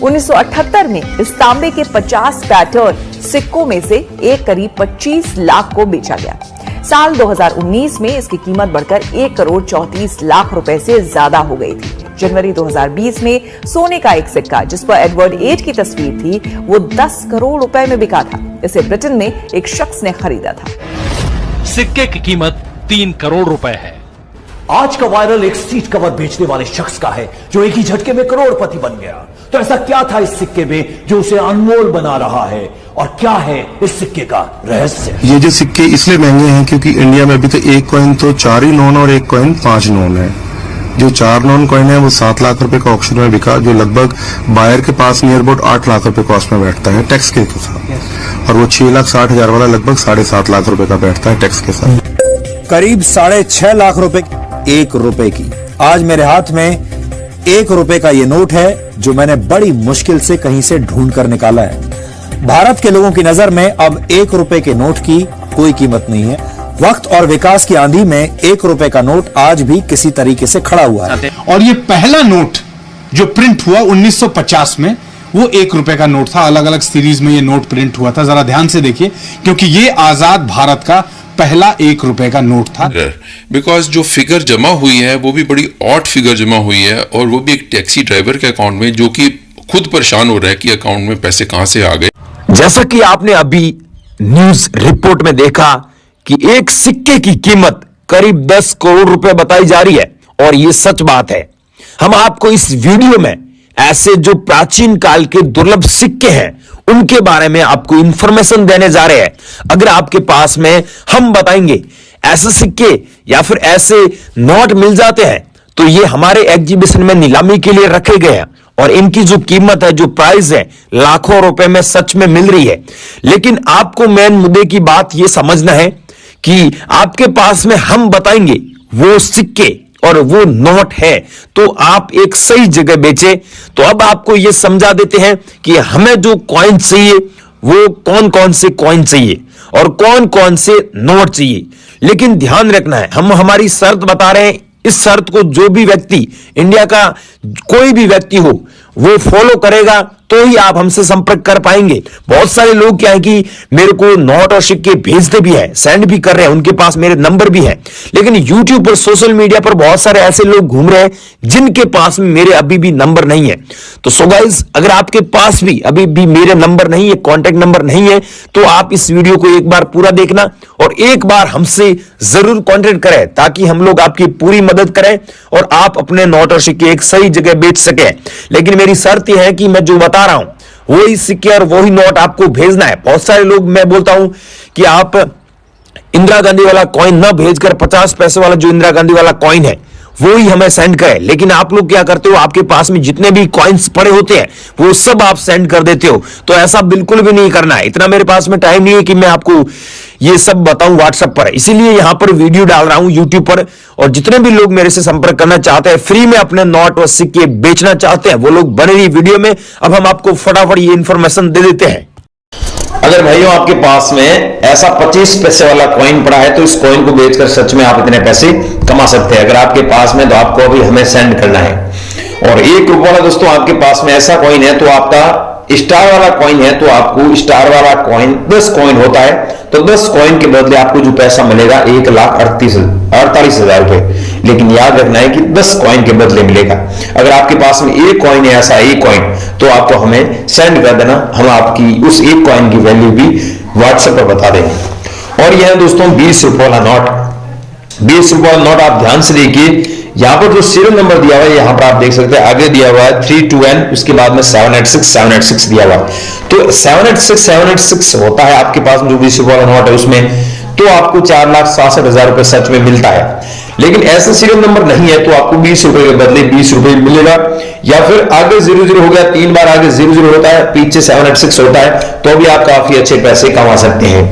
1978 में इस तांबे के 50 पैटर्न सिक्कों में से एक करीब 25 लाख को बेचा गया। साल 2019 में इसकी कीमत बढ़कर 1,34,00,000 रुपए से ज्यादा हो गई थी। जनवरी 2020 में सोने का एक सिक्का जिस पर एडवर्ड एज की तस्वीर थी, वो 10 करोड़ रुपए में बिका था। इसे ब्रिटेन में एक शख्स ने खरीदा था। सिक्के की कीमत 3 करोड़ रुपए है। आज का वायरल एक सीट कवर बेचने वाले शख्स का है जो एक ही झटके में करोड़पति बन गया। तो ऐसा क्या था इस सिक्के में जो उसे अनमोल बना रहा है, और क्या है इस सिक्के का रहस्य? ये जो सिक्के इसलिए महंगे हैं क्योंकि इंडिया में अभी तो एक कॉइन तो 4 ही नॉन और एक कॉइन 5 नॉन है। जो 4 नॉन कॉइन है वो 7 लाख रुपए का ऑक्शन में बिका, जो लगभग बायर के पास नियर अबाउट 8 लाख रुपए कॉस्ट में बैठता है टैक्स के साथ, और वो 6,60,000 वाला लगभग 7.5 लाख रुपए का बैठता है टैक्स के साथ। करीब 6.5 लाख रुपए 1 रुपए की। आज मेरे हाथ में 1 रुपए का ये नोट है जो मैंने बड़ी मुश्किल से कहीं से ढूंढ कर निकाला है। भारत के लोगों की नजर में अब 1 रुपए के नोट की कोई कीमत नहीं है। वक्त और विकास की आंधी में 1 रुपए का नोट आज भी किसी तरीके से खड़ा हुआ है। और ये पहला नोट जो प्रिंट हुआ 1950 में, वो 1 रुपए का नोट था। अलग अलग सीरीज में ये नोट प्रिंट हुआ था। जरा ध्यान से देखिए, क्योंकि ये आजाद भारत का पहला 1 रुपए का नोट था। बिकॉज जो फिगर जमा हुई है वो भी बड़ी ऑड फिगर जमा हुई है, और वो भी एक टैक्सी ड्राइवर के अकाउंट में, जो कि खुद परेशान हो रहा है कि अकाउंट में पैसे कहां से आ गए। जैसा कि आपने अभी न्यूज रिपोर्ट में देखा कि एक सिक्के की कीमत करीब 10 करोड़ रुपए बताई जा रही है, और यह सच बात है। हम आपको इस वीडियो में ऐसे जो प्राचीन काल के दुर्लभ सिक्के हैं उनके बारे में आपको इंफॉर्मेशन देने जा रहे हैं। अगर आपके पास में हम बताएंगे ऐसे सिक्के या फिर ऐसे नोट मिल जाते हैं, तो ये हमारे एग्जीबिशन में नीलामी के लिए रखे गए हैं, और इनकी जो कीमत है, जो प्राइस है, लाखों रुपए में सच में मिल रही है। लेकिन आपको मेन मुद्दे की बात यह समझना है कि आपके पास में हम बताएंगे वो सिक्के और वो नोट है, तो आप एक सही जगह बेचे। तो अब आपको यह समझा देते हैं कि हमें जो कॉइन चाहिए वो कौन कौन से कॉइन चाहिए और कौन कौन से नोट चाहिए। लेकिन ध्यान रखना है, हम हमारी शर्त बता रहे हैं। इस शर्त को जो भी व्यक्ति, इंडिया का कोई भी व्यक्ति हो, वो फॉलो करेगा तो ही आप हमसे संपर्क कर पाएंगे। बहुत सारे लोग क्या है कि मेरे को नोट और सिक्के भेजते भी है, सेंड भी कर रहे हैं, उनके पास मेरे नंबर भी है, लेकिन यूट्यूब पर, सोशल मीडिया पर बहुत सारे ऐसे लोग घूम रहे हैं जिनके पास में मेरे अभी भी नंबर नहीं है। तो सो गाइस, अगर आपके पास भी अभी भी मेरे नंबर नहीं है, कॉन्टेक्ट नंबर नहीं है, तो आप इस वीडियो को एक बार पूरा देखना और एक बार हमसे जरूर कॉन्टेक्ट करें, ताकि हम लोग आपकी पूरी मदद करें और आप अपने नोट और सिक्के एक सही जगह बेच सके। लेकिन मेरी शर्त यह है कि मैं जो बता रहा हूं वही सिक्के और वही नोट आपको भेजना है। बहुत सारे लोग, मैं बोलता हूं कि आप इंदिरा गांधी वाला कॉइन न भेजकर 50 पैसे वाला जो इंदिरा गांधी वाला कॉइन है वो ही हमें सेंड करें। लेकिन आप लोग क्या करते हो, आपके पास में जितने भी कॉइन्स पड़े होते हैं वो सब आप सेंड कर देते हो। तो ऐसा बिल्कुल भी नहीं करना है। इतना मेरे पास में टाइम नहीं है कि मैं आपको ये सब बताऊं व्हाट्सएप पर, इसीलिए यहां पर वीडियो डाल रहा हूं यूट्यूब पर। और जितने भी लोग मेरे से संपर्क करना चाहते हैं, फ्री में अपने नोट और सिक्के बेचना चाहते हैं, वो लोग बने रही वीडियो में। अब हम आपको फटाफट ये इंफॉर्मेशन दे देते हैं। अगर भाइयों आपके पास में ऐसा 25 पैसे वाला कॉइन पड़ा है, तो इस कॉइन को बेचकर सच में आप इतने पैसे कमा सकते हैं। अगर आपके पास में, तो आपको अभी हमें सेंड करना है। और 1 रुपया वाला दोस्तों आपके पास में ऐसा कॉइन है, तो आपका स्टार वाला कॉइन है, तो आपको स्टार वाला कॉइन 10 कॉइन होता है, तो 10 कॉइन के बदले आपको जो पैसा मिलेगा 1,48,000 रुपए। लेकिन याद रखना है कि 10 कॉइन के बदले मिलेगा। अगर आपके पास में 1 कॉइन है, ऐसा 1 कॉइन, तो आपको हमें सेंड कर देना, हम आपकी उस 1 कॉइन की वैल्यू भी व्हाट्सएप पर बता देंगे। और यह दोस्तों 20 रुपए वाला नोट, 20 रुपए वाला नोट आप ध्यान से देखिए। यहां पर जो सीरियल नंबर दिया हुआ है, यहां पर आप देख सकते हैं, आगे दिया हुआ है 3-2N, उसके बाद में 786 दिया हुआ है। तो 786 होता है आपके पास जो 20 रुपए वाला नोट है उसमें, तो आपको 4,67,000 रुपए सच में मिलता है। लेकिन ऐसा सीरियल नंबर नहीं है, तो आपको 20 रुपए के बदले 20 रुपए मिलेगा। या फिर आगे 00 हो गया, 3 बार आगे 00 होता है, पीछे 786 होता है, तो भी आप काफी अच्छे पैसे कमा सकते हैं।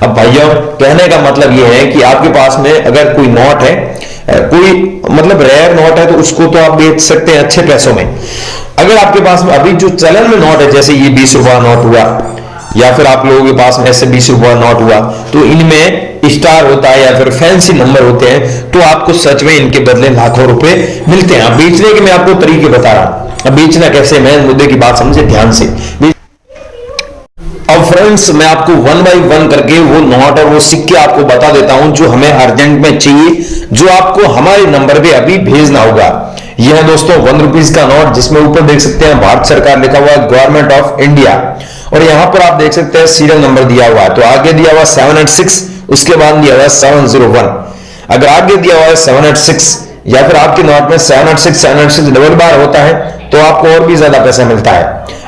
अब भाइयों, कहने का मतलब यह है कि आपके पास में अगर कोई नोट है, कोई मतलब रेयर नोट है, तो उसको तो आप बेच सकते हैं अच्छे पैसों में। अगर आपके पास में अभी जो चलन में नोट है, जैसे ये 20 रुपया नोट हुआ, या फिर आप लोगों के पास में ऐसे 20 रुपया नोट हुआ, तो इनमें स्टार होता है या फिर फैंसी नंबर होते हैं, तो आपको सच में इनके बदले लाखों रुपए मिलते हैं। बेचने के मैं आपको तरीके बता रहा हूं। अब बेचना कैसे, मैं मुद्दे की बात समझे ध्यान से। अब फ्रेंड्स मैं आपको 1 बाय 1 करके वो नोट और वो सिक्के आपको बता देता हूं जो हमें अर्जेंट में चाहिए, जो आपको हमारे नंबर पे अभी भेजना होगा। यह है दोस्तों 1 रुपीज का नोट, जिसमें ऊपर देख सकते हैं भारत सरकार लिखा हुआ है, गवर्नमेंट ऑफ इंडिया, और यहां पर आप देख सकते हैं सीरियल नंबर दिया हुआ है। तो आगे दिया हुआ 786, उसके बाद दिया हुआ 701। अगर आगे दिया हुआ है 786 या फिर आपके नोट में 786 डबल बार होता है तो आपको और भी ज्यादा पैसा मिलता है।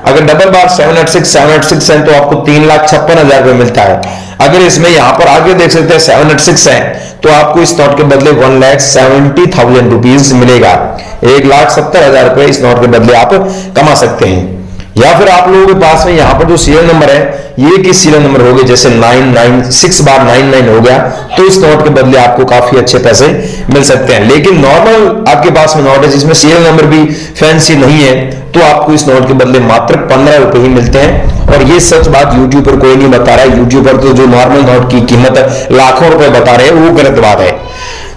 अगर डबल बार 786 है तो आपको 3,56,000 रुपए मिलता है। अगर इसमें यहां पर आगे देख सकते हैं 786 है तो आपको इस नोट के बदले 1,70,000 रुपीज मिलेगा। 1,70,000 रुपए इस नोट के बदले आप कमा सकते हैं। या फिर आप लोगों के पास में यहां पर जो सीरियल नंबर है ये किस सीरियल नंबर हो गए, जैसे 996 बार 99 हो गया, तो इस नोट के बदले आपको काफी अच्छे पैसे मिल सकते हैं। लेकिन नॉर्मल आपके पास में नोट है जिसमें सीरियल नंबर भी फैंसी नहीं है तो आपको इस नोट के बदले मात्र 15 रुपए ही मिलते हैं। और ये सच बात यूट्यूब पर कोई नहीं बता रहा है। यूट्यूब पर तो जो नॉर्मल नोट की कीमत लाखों रुपए बता रहे हैं वो गलत बात है।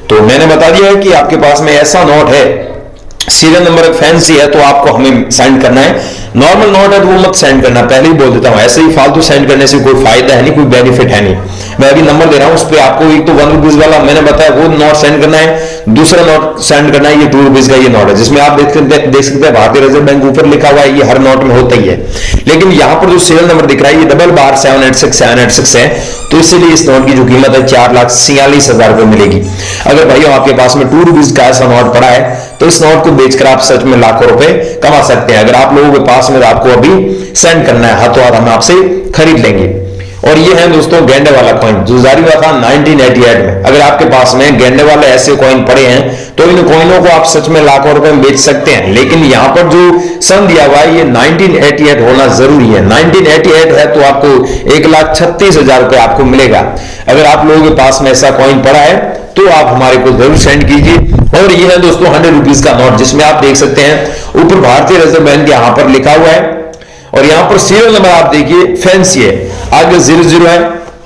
तो मैंने बता दिया है कि आपके पास में ऐसा नोट है, सीरियल नंबर फैंसी है तो आपको हमें सेंड करना है। नॉर्मल नोट है तो वो मत सेंड करना, पहले ही बोल देता हूं। ऐसे ही फालतू सेंड करने से कोई फायदा है नहीं, कोई बेनिफिट है नहीं। मैं अभी नंबर दे रहा हूं, उस पर आपको एक तो 1 रुपीज वाला मैंने बताया वो नोट सेंड करना है, दूसरा नोट सेंड करना है ये 2 रुपीज का ये नोट है, जिसमें आप देख सकते हैं भारतीय रिजर्व बैंक ऊपर लिखा हुआ है। ये हर नोट में होता ही है, लेकिन यहां पर जो सीरियल नंबर दिख रहा है ये डबल बार 786 है, तो इसीलिए इस नोट की जो कीमत है 4,46,000 रुपए मिलेगी। अगर भाइयों आपके पास में 2 रुपीज का ऐसा नोट पड़ा है तो इस नोट को बेचकर आप सच में लाखों रुपए कमा सकते हैं। अगर आप लोगों के पास में आपको अभी सेंड करना है हाथों हाथ हम आपसे खरीद लेंगे। और ये है दोस्तों गेंडे वाला कॉइन जो जारी हुआ था 1988 में। अगर आपके पास में गेंडे वाले ऐसे कॉइन पड़े हैं तो इन कॉइनों को आप सच में लाखों रुपए में बेच सकते हैं। लेकिन यहां पर जो सन दिया हुआ है ये 1988 होना जरूरी है। 1988 है तो आपको 1,36,000 रुपए आपको मिलेगा। अगर आप लोगों के पास में ऐसा कॉइन पड़ा है तो आप हमारे को जरूर सेंड कीजिए। और ये है दोस्तों 100 रुपीज का नोट, जिसमें आप देख सकते हैं ऊपर भारतीय रिजर्व बैंक यहां पर लिखा हुआ है और यहां पर सीरियल नंबर आप देखिए फैंसी है, आगे 00 है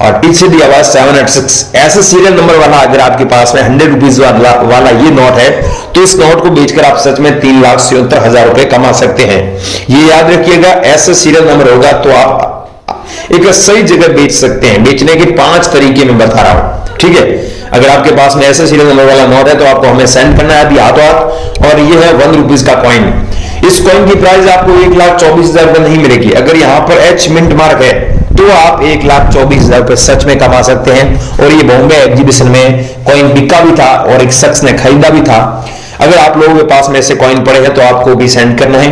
और पीछे दिया हुआ है 786। ऐसे सीरियल नंबर वाला अगर आपके पास में 100 रुपीज वाला ये नोट है तो इस नोट को बेचकर आप सच में 3,77,000 रुपए कमा सकते हैं। ये याद रखिएगा, ऐसा सीरियल नंबर होगा तो आप एक सही जगह बेच सकते हैं। बेचने के 5 तरीके में बता रहा हूं, ठीक है। अगर आपके पास में ऐसे सीरियल नंबर वाला नोट है तो आपको हमें सेंड करना है अभी हाथों हाथ। और ये है 1 रुपीज का कॉइन। इस कॉइन की प्राइस आपको 1,24,000 रुपए नहीं मिलेगी। अगर यहां पर H मिंट मार्क है तो आप 1,24,000 रुपए सच में कमा सकते हैं। और ये बॉम्बे एग्जीबिशन में कॉइन बिका भी था और एक शख्स ने खरीदा भी था। अगर आप लोगों के पास में ऐसे कॉइन पड़े हैं तो आपको भी सेंड करना है।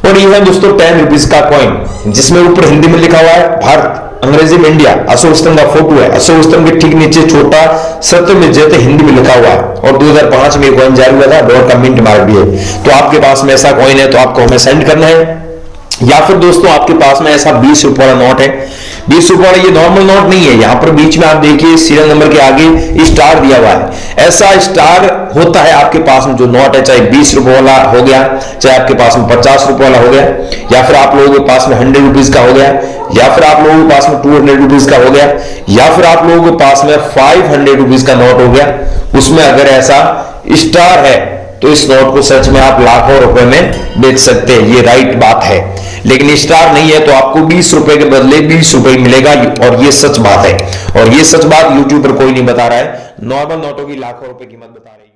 और ये है दोस्तों 10 रुपीज का कॉइन, जिसमें ऊपर हिंदी में लिखा हुआ है भारत, अंग्रेजी में इंडिया, अशोक स्तंभ का फोटो है। अशोक स्तंभ के ठीक नीचे छोटा सत्यमेव जयते हिंदी में लिखा हुआ है। और 2005 में कॉइन जारी हुआ था, डॉलर का मिंट मार्क भी है। तो आपके पास में ऐसा कॉइन है तो आपको हमें सेंड करना है। या फिर दोस्तों आपके पास में ऐसा 20 रुपए वाला नोट है, 20 रुपए वाला ये नॉर्मल नोट नहीं है। यहां पर बीच में आप देखिए सीरियल नंबर के आगे स्टार दिया हुआ है। ऐसा स्टार होता है आपके पास में जो नोट है, चाहे 20 रुपए वाला हो गया, चाहे आपके पास में 50 रुपए वाला हो गया, या फिर आप लोगों के पास में 100 रुपीज का हो गया, या फिर आप लोगों के पास में 200 रुपीज का हो गया, या फिर आप लोगों के पास में 500 रुपीज का नोट हो गया। उसमें अगर ऐसा स्टार है तो इस नोट को सच में आप लाखों रुपए में बेच सकते हैं, ये राइट बात है। लेकिन स्टार नहीं है तो आपको 20 रुपए के बदले 20 रुपए मिलेगा। और ये सच बात है, और ये सच बात यूट्यूब पर कोई नहीं बता रहा है। नॉर्मल नोटों की लाखों रुपए कीमत बता रही है।